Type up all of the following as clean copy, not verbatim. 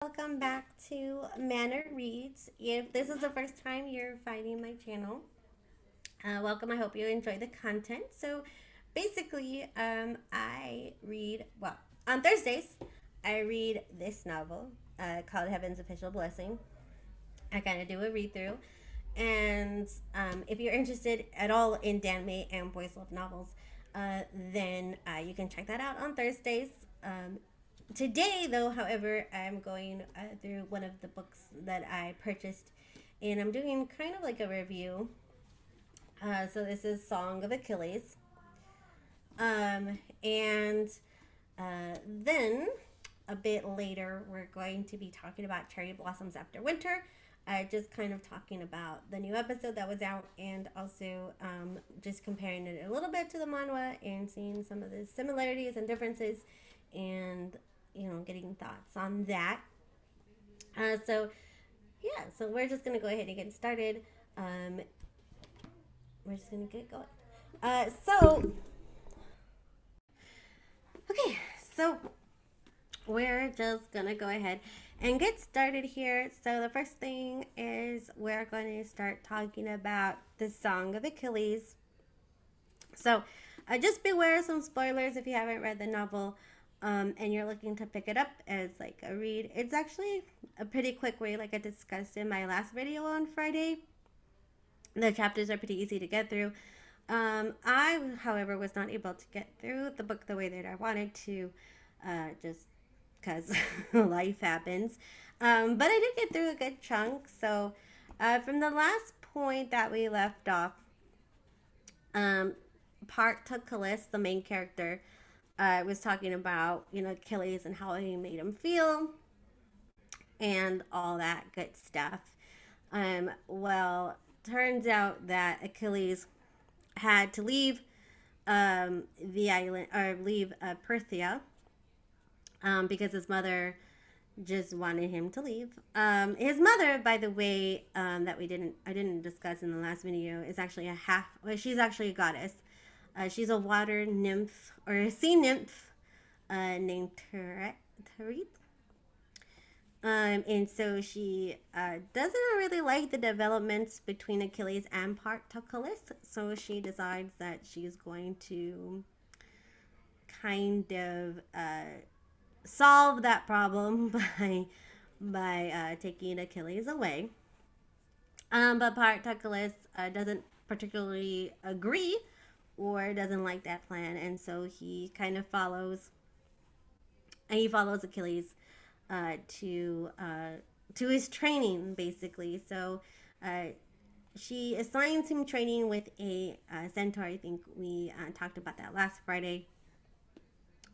Welcome back to Manor Reads. If this is the first time you're finding my channel, welcome. I hope you enjoy the content. So, basically, I read, on Thursdays, I read this novel called Heaven's Official Blessing. I kind of do a read through. And if you're interested at all in Danme and Boys Love novels, then you can check that out on Thursdays. Today, though, however, I'm going through one of the books that I purchased, and I'm doing kind of like a review. So this is Song of Achilles, and then a bit later we're going to be talking about Cherry Blossoms After Winter. Just kind of talking about the new episode that was out, and also just comparing it a little bit to the manhwa and seeing some of the similarities and differences, and getting thoughts on that. So yeah, so we're just gonna go ahead and get started. We're just gonna get going. So okay, so we're just gonna go ahead and get started here. So the first thing is we're going to start talking about the Song of Achilles. So just beware some spoilers if you haven't read the novel. And you're looking to pick it up as like a read. It's actually a pretty quick read, like I discussed in my last video on Friday. The chapters are pretty easy to get through. I, however, was not able to get through the book the way that I wanted to, just because life happens. But I did get through a good chunk. So from the last point that we left off, Partroclus, the main character, was talking about, Achilles and how he made him feel and all that good stuff. Well, turns out that Achilles had to leave the island, or leave Perthia, because his mother just wanted him to leave. His mother, by the way, that I didn't discuss in the last video, is actually she's actually a goddess. She's a water nymph, or a sea nymph, named Terit. And so she doesn't really like the developments between Achilles and Partroclus. So she decides that she's going to kind of solve that problem by taking Achilles away. But Partroclus doesn't particularly agree or doesn't like that plan, and so he kind of follows Achilles to his training, basically. So she assigns him training with a centaur. I think we talked about that last Friday,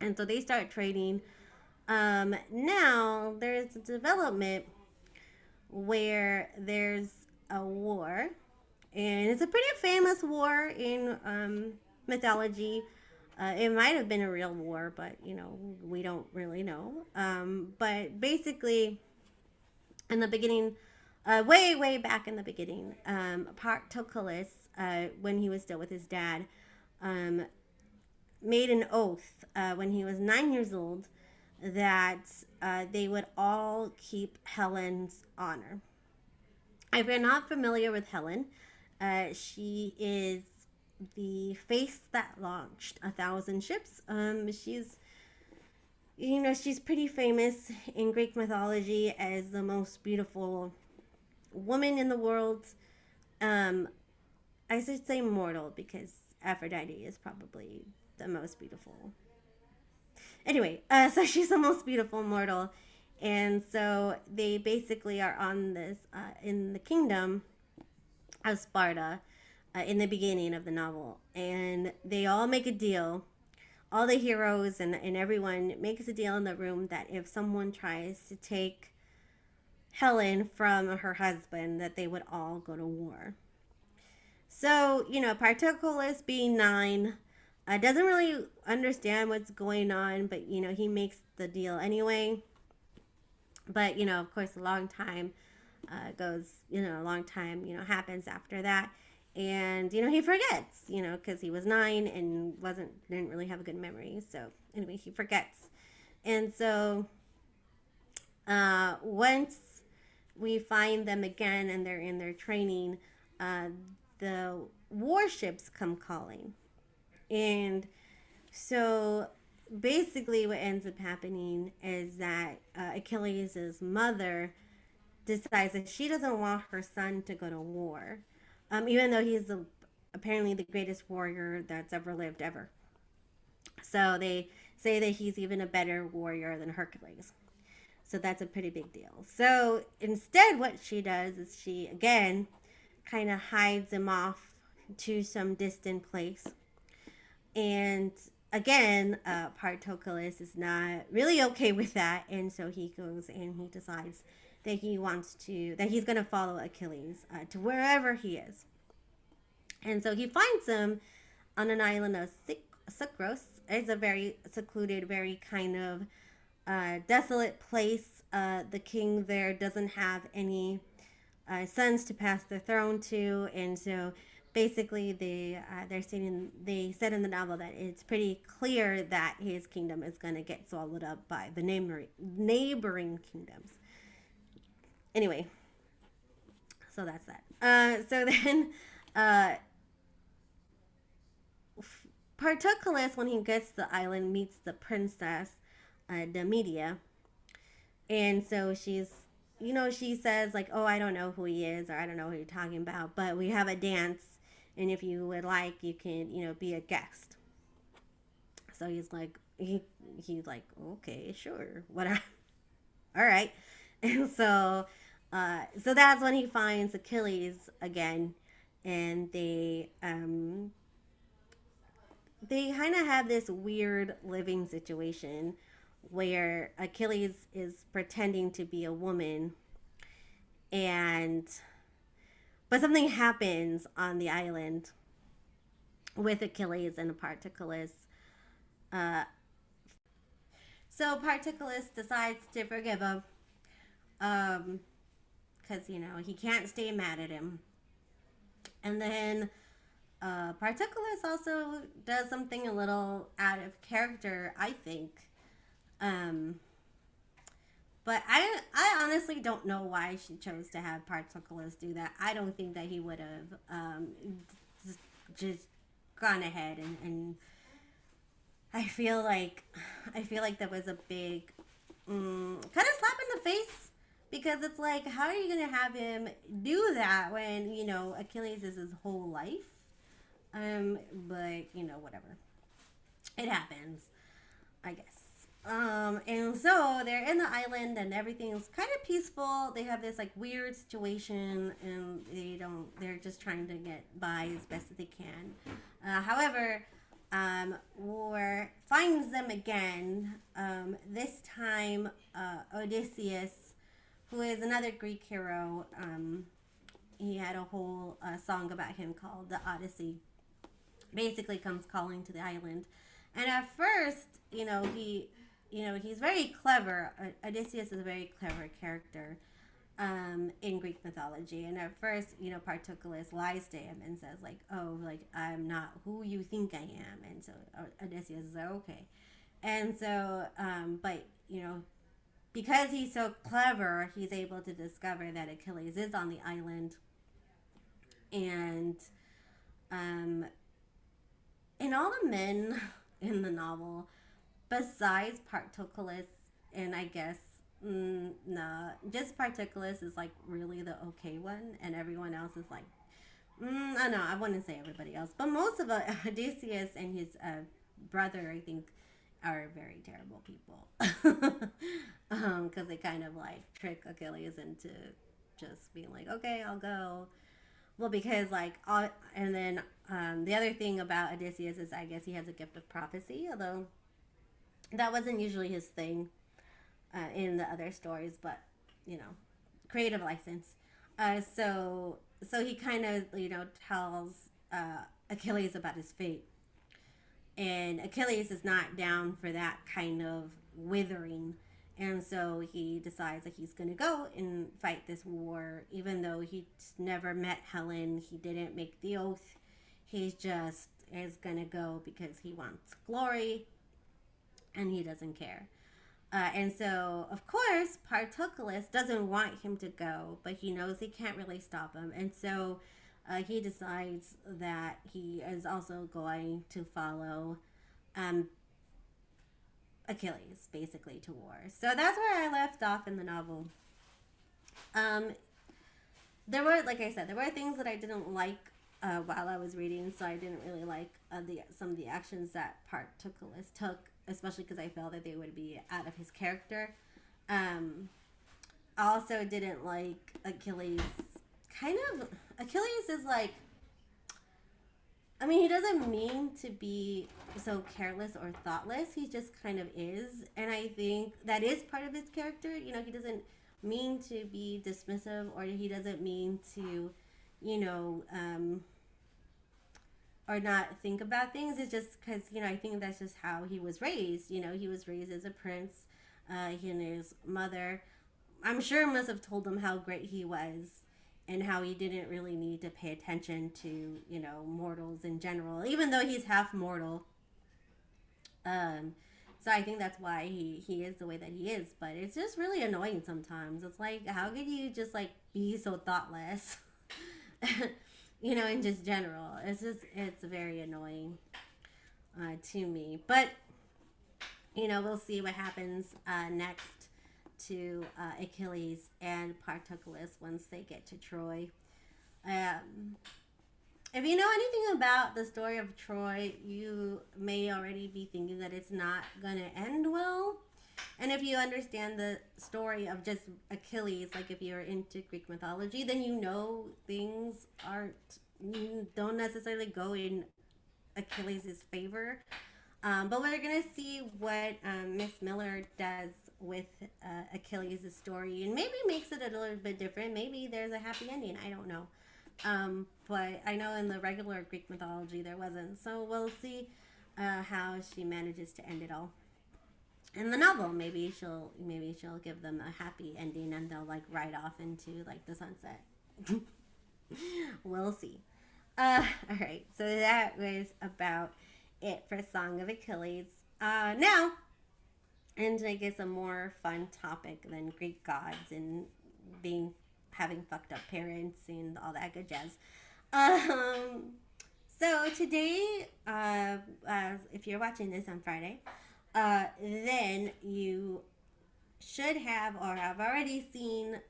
and so they start training. Now there's a development where there's a war, and it's a pretty famous war in mythology. It might have been a real war, but we don't really know. But basically, in the beginning, way back in the beginning, Partroclus, when he was still with his dad, made an oath when he was 9 years old that they would all keep Helen's honor. If you're not familiar with Helen, she is the face that launched 1,000 ships. She's pretty famous in Greek mythology as the most beautiful woman in the world. I should say mortal, because Aphrodite is probably the most beautiful. Anyway, so she's the most beautiful mortal. And so they basically are on this, in the kingdom of Sparta, in the beginning of the novel. And they all make a deal. All the heroes and everyone makes a deal in the room that if someone tries to take Helen from her husband, that they would all go to war. So, Partroclus, being 9, doesn't really understand what's going on, but, he makes the deal anyway. But, of course, a long time happens after that. And, he forgets, because he was 9 and didn't really have a good memory. So, anyway, he forgets. And so Once we find them again and they're in their training, uh, the warships come calling. And so basically, what ends up happening is that Achilles' mother decides that she doesn't want her son to go to war, even though apparently the greatest warrior that's ever lived ever. So they say that he's even a better warrior than Hercules. So that's a pretty big deal. So instead, what she does is she again kind of hides him off to some distant place. And again, Partroclus is not really okay with that, and so he goes and he decides that he's going to follow Achilles to wherever he is. And so he finds him on an island of Sucros. It's a very secluded, very kind of desolate place. The king there doesn't have any sons to pass the throne to, and so basically they said in the novel that it's pretty clear that his kingdom is going to get swallowed up by the neighboring kingdoms. Anyway, so that's that. So then uh, Particulus, when he gets to the island, meets the princess Demedia, and so she says like, "Oh, I don't know who he is, or I don't know who you're talking about, but we have a dance, and if you would like, you can, be a guest." So he's like, "Okay, sure, whatever, all right." And so that's when he finds Achilles again, and they kind of have this weird living situation where Achilles is pretending to be a woman, and but something happens on the island with Achilles and Particulus. Uh, so Particulus decides to forgive him, because he can't stay mad at him, and then Particulus also does something a little out of character, I think. Um, but I honestly don't know why she chose to have Particulus do that. I don't think that he would have just gone ahead and I feel like that was a big kind of slap in the face, because it's like, how are you gonna have him do that when Achilles is his whole life? But whatever, it happens, I guess. And so they're in the island and everything's kind of peaceful. They have this like weird situation, and they're just trying to get by as best as they can. However, War finds them again. This time, Odysseus, who is another Greek hero, he had a whole song about him called the Odyssey, basically comes calling to the island. And at first, he's very clever. Odysseus is a very clever character in Greek mythology. And at first, Particulus lies to him and says like, "Oh, like I'm not who you think I am." And so Odysseus is like, "Okay." And so, but because he's so clever, he's able to discover that Achilles is on the island, and um, and all the men in the novel, besides Particulus, and I guess, nah, just Particulus is like really the okay one, and everyone else is like, I know, I wouldn't say everybody else, but most of Odysseus and his brother, I think, are very terrible people, because they kind of like trick Achilles into just being like, "Okay, I'll go." Well, because and then the other thing about Odysseus is I guess he has a gift of prophecy, although that wasn't usually his thing in the other stories, but creative license. So he kind of tells Achilles about his fate, and Achilles is not down for that kind of withering. And so he decides that he's going to go and fight this war, even though he's never met Helen. He didn't make the oath. He just is going to go because he wants glory and he doesn't care. And so, of course, Partroclus doesn't want him to go, but he knows he can't really stop him. And so he decides that he is also going to follow um, Achilles, basically, to war. So that's where I left off in the novel. Um, there were, like I said, there were things that I didn't like while I was reading, so I didn't really like some of the actions that Partroclus took, especially because I felt that they would be out of his character. Um, I also didn't like Achilles. Kind of, Achilles is like, I mean, he doesn't mean to be so careless or thoughtless. He just kind of is. And I think that is part of his character. You know, he doesn't mean to be dismissive, or he doesn't mean to, you know, or not think about things. It's just because, you know, I think that's just how he was raised. You know, he was raised as a prince. He and his mother, I'm sure, must have told him how great he was and how he didn't really need to pay attention to, you know, mortals in general, even though he's half mortal. Um, so I think that's why he is the way that he is. But it's just really annoying sometimes. It's like, how could you just like be so thoughtless? You know, in just general, it's very annoying to me. But you know, we'll see what happens next to Achilles and Partroclus once they get to Troy. Um, if you know anything about the story of Troy, you may already be thinking that it's not going to end well. And if you understand the story of just Achilles, like if you're into Greek mythology, then you know things don't necessarily go in Achilles' favor. But we're gonna see what Miss Miller does with Achilles' story, and maybe makes it a little bit different. Maybe there's a happy ending. I don't know. But I know in the regular Greek mythology there wasn't. So we'll see how she manages to end it all. In the novel, maybe she'll give them a happy ending, and they'll like ride off into like the sunset. We'll see. All right, so that was about it for Song of Achilles. Now, and I guess a more fun topic than Greek gods and being having fucked up parents and all that good jazz. Um, so today, if you're watching this on Friday, then you should have or have already seen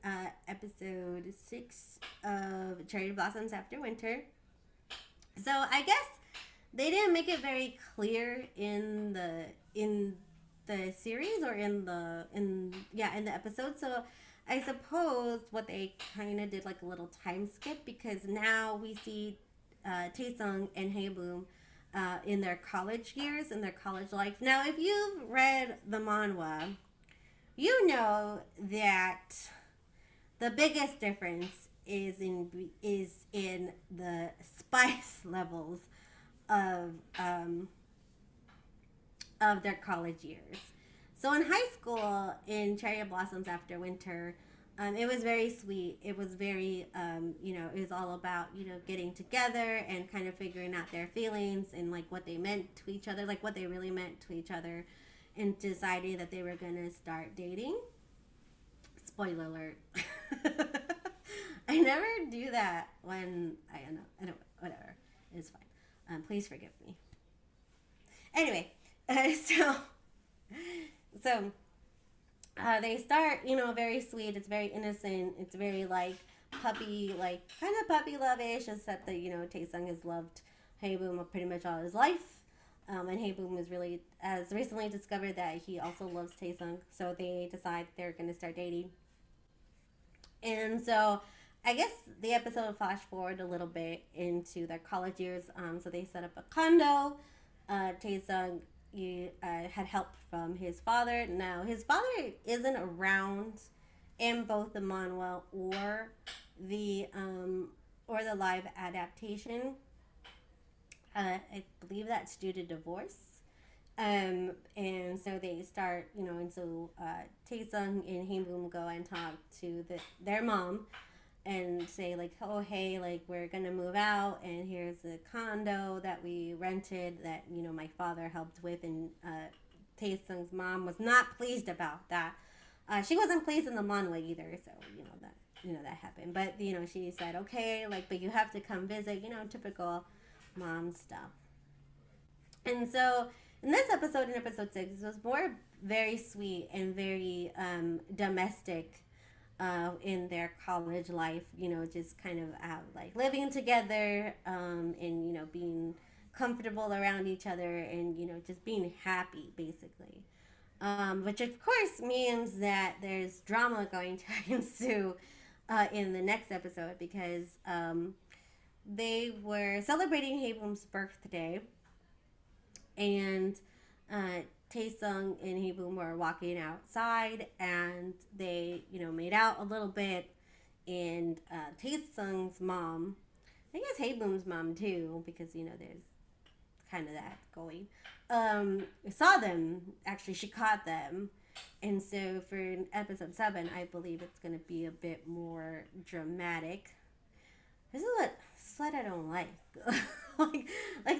episode 6 of Cherry Blossoms After Winter. So I guess they didn't make it very clear in the series or in the episode. So I suppose what they kind of did like a little time skip, because now we see Taesung and Haeboom in their college years, in their college life. Now, if you've read the manhwa, you know that the biggest difference is in the spice levels of um, of their college years. So in high school, in Cherry Blossoms After Winter, it was very sweet. It was very, it was all about, getting together and kind of figuring out their feelings and like what they meant to each other, like what they really meant to each other, and deciding that they were going to start dating. Spoiler alert. I never do that when I don't, whatever. It's fine. Please forgive me. Anyway, so so they start, very sweet. It's very innocent. It's very like puppy, like kind of puppy love-ish, except that Taesung has loved Haeboom pretty much all his life. And Haeboom has recently discovered that he also loves Taesung, so they decide they're going to start dating. And so I guess the episode will flash forward a little bit into their college years. So they set up a condo. Taesung had help from his father. Now his father isn't around in both the manhwa or the live adaptation. I believe that's due to divorce. And so they start, and so Taesung and Haeboom go and talk to their mom and say like, oh hey, like we're gonna move out, and here's a condo that we rented that my father helped with, and Taesung's mom was not pleased about that. She wasn't pleased in the manhwa either, so that happened. But she said, okay, like, but you have to come visit. Typical mom stuff. And so in this episode, in episode 6, it was more very sweet and very domestic in their college life. Just kind of out like living together and being comfortable around each other and just being happy basically. Which of course means that there's drama going to ensue in the next episode because they were celebrating Haebum's birthday, and Taesung and Haeboom were walking outside, and they made out a little bit, and Taesung's mom, I guess Haeboom's mom too, because there's kind of that going, saw them. Actually, she caught them. And so for episode 7, I believe it's going to be a bit more dramatic. This is what I don't like. like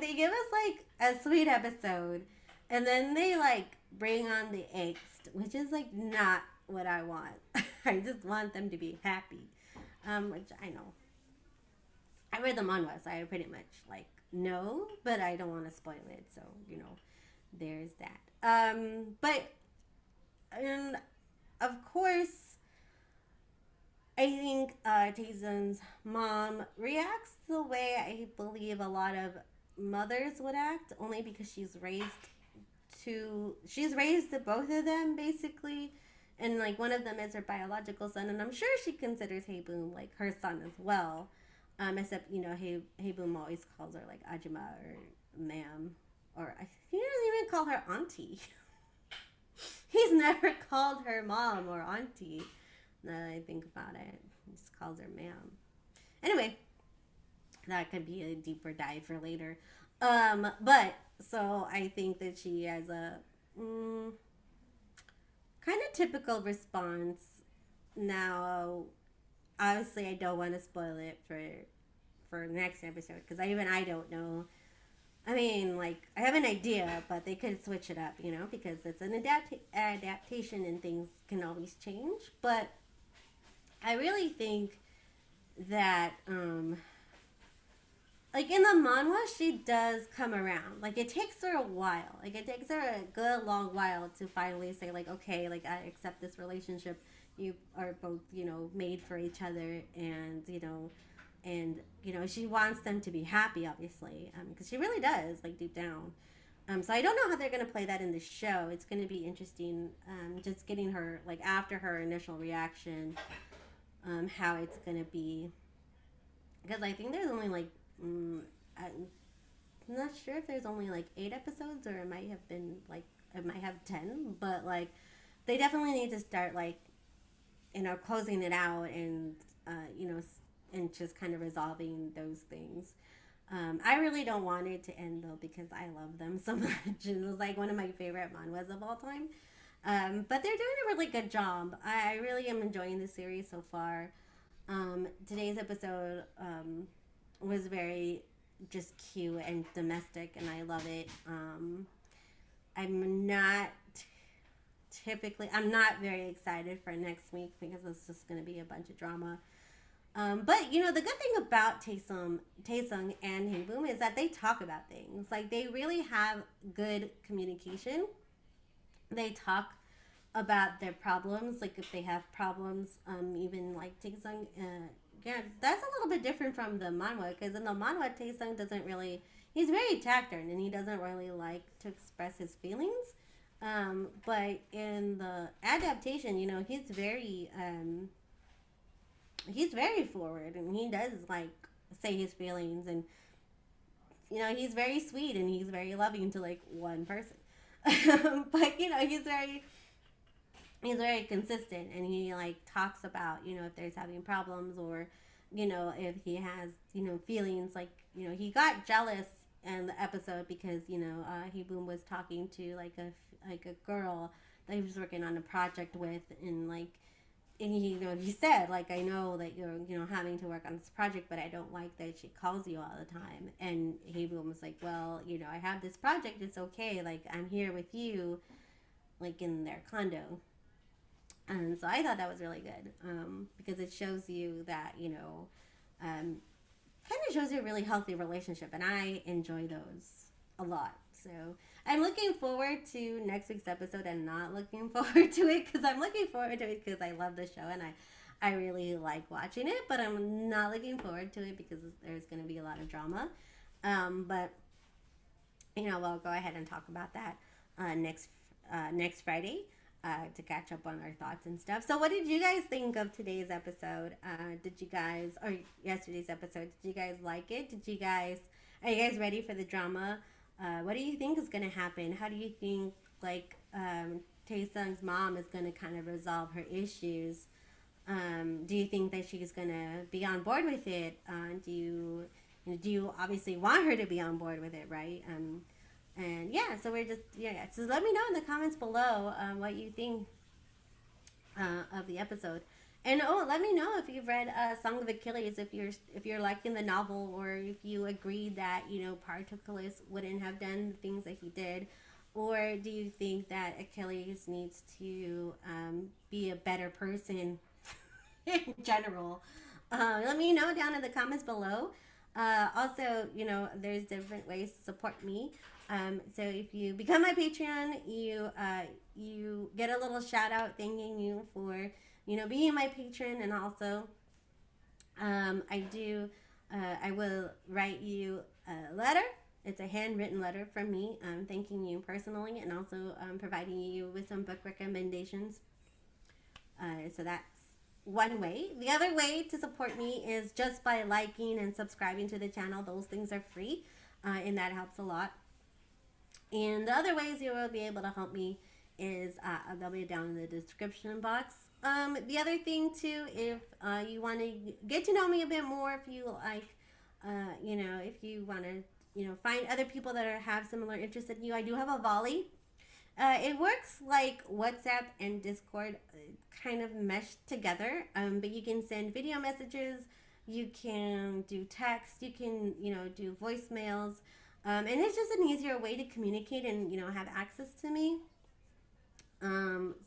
they give us like a sweet episode, and then they like bring on the angst, which is like not what I want. I just want them to be happy, which I know. I read the manhwa, so I pretty much like know, but I don't want to spoil it. So there's that. But and of course, I think Taesung's mom reacts the way I believe a lot of mothers would act, only because she's raised both of them basically, and like one of them is her biological son, and I'm sure she considers Haeboom like her son as well. Except Haeboom always calls her like Ajima or ma'am, or he doesn't even call her auntie. He's never called her mom or auntie. Now that I think about it, he just calls her ma'am. Anyway, that could be a deeper dive for later. But so I think that she has a kind of typical response. Now, obviously, I don't want to spoil it for next episode because I don't know. I mean, like, I have an idea, but they could switch it up, because it's an adaptation and things can always change. But I really think that, like, in the manhwa, she does come around. Like, it takes her a while. Like, it takes her a good long while to finally say, like, okay, like, I accept this relationship. You are both, made for each other, and, she wants them to be happy, obviously, because she really does, like, deep down. So I don't know how they're going to play that in the show. It's going to be interesting, just getting her, like, after her initial reaction, how it's going to be. Because I think there's only, like, I'm not sure if there's only, like, 8 episodes, or it might have been, like, it might have 10, but, like, they definitely need to start, like, closing it out and, and just kind of resolving those things. I really don't want it to end though because I love them so much. It was like one of my favorite manhwas of all time. But they're doing a really good job. I really am enjoying the series so far. Today's episode was very just cute and domestic, and I love it. I'm not very excited for next week because it's just going to be a bunch of drama. But the good thing about Taesung and Haeboom is that they talk about things. Like, they really have good communication. They talk about their problems, like if they have problems. Even like Taesung, that's a little bit different from the manhwa, because in the manhwa, Taesung doesn't really. He's very taciturn and he doesn't really like to express his feelings. But in the adaptation, he's very forward, and he does like say his feelings, and he's very sweet and he's very loving to like one person. But he's very consistent, and he like talks about if there's having problems, or if he has feelings, like he got jealous in the episode because Haeboom was talking to like a girl that he was working on a project with, and he said, like, I know that you're having to work on this project, but I don't like that she calls you all the time. And Haeboom was like, well, I have this project, it's okay, like, I'm here with you, like in their condo. And so I thought that was really good, because it shows you that, kind of shows you a really healthy relationship, and I enjoy those a lot. So I'm looking forward to next week's episode, and not looking forward to it because I'm looking forward to it because I love the show and I really like watching it, but I'm not looking forward to it because there's going to be a lot of drama. But we'll go ahead and talk about that next Friday. To catch up on our thoughts and stuff. So, what did you guys think of today's episode? Or yesterday's episode? Did you guys like it? Are you guys ready for the drama? What do you think is going to happen? How do you think, Taesung's mom is going to kind of resolve her issues? Do you think that she's going to be on board with it? Do you obviously want her to be on board with it, right? And yeah, so so let me know in the comments below what you think of the episode, and let me know if you've read Song of Achilles, if you're liking the novel, or if you agree that Partroclus wouldn't have done the things that he did, or do you think that Achilles needs to be a better person in general? Let me know down in the comments below. Also, there's different ways to support me. So if you become my Patreon, you get a little shout out thanking you for being my patron, and also I will write you a letter. It's a handwritten letter from me, thanking you personally, and also providing you with some book recommendations. So that's one way. The other way to support me is just by liking and subscribing to the channel. Those things are free, and that helps a lot. And the other ways you will be able to help me is they'll be down in the description box. The other thing too, if you want to get to know me a bit more, if you like, if you want to, find other people that have similar interests in you, I do have a volley. It works like WhatsApp and Discord kind of meshed together, but you can send video messages, you can do text, you can, do voicemails, and it's just an easier way to communicate and, have access to me.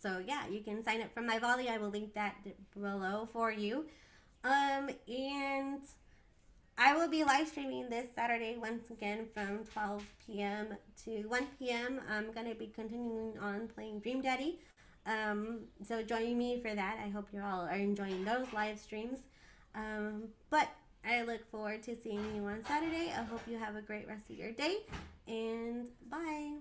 So yeah, you can sign up for my volley. I will link that below for you. And I will be live streaming this Saturday once again from 12 p.m. to 1 p.m. I'm going to be continuing on playing Dream Daddy. So join me for that. I hope you all are enjoying those live streams. But I look forward to seeing you on Saturday. I hope you have a great rest of your day. And bye.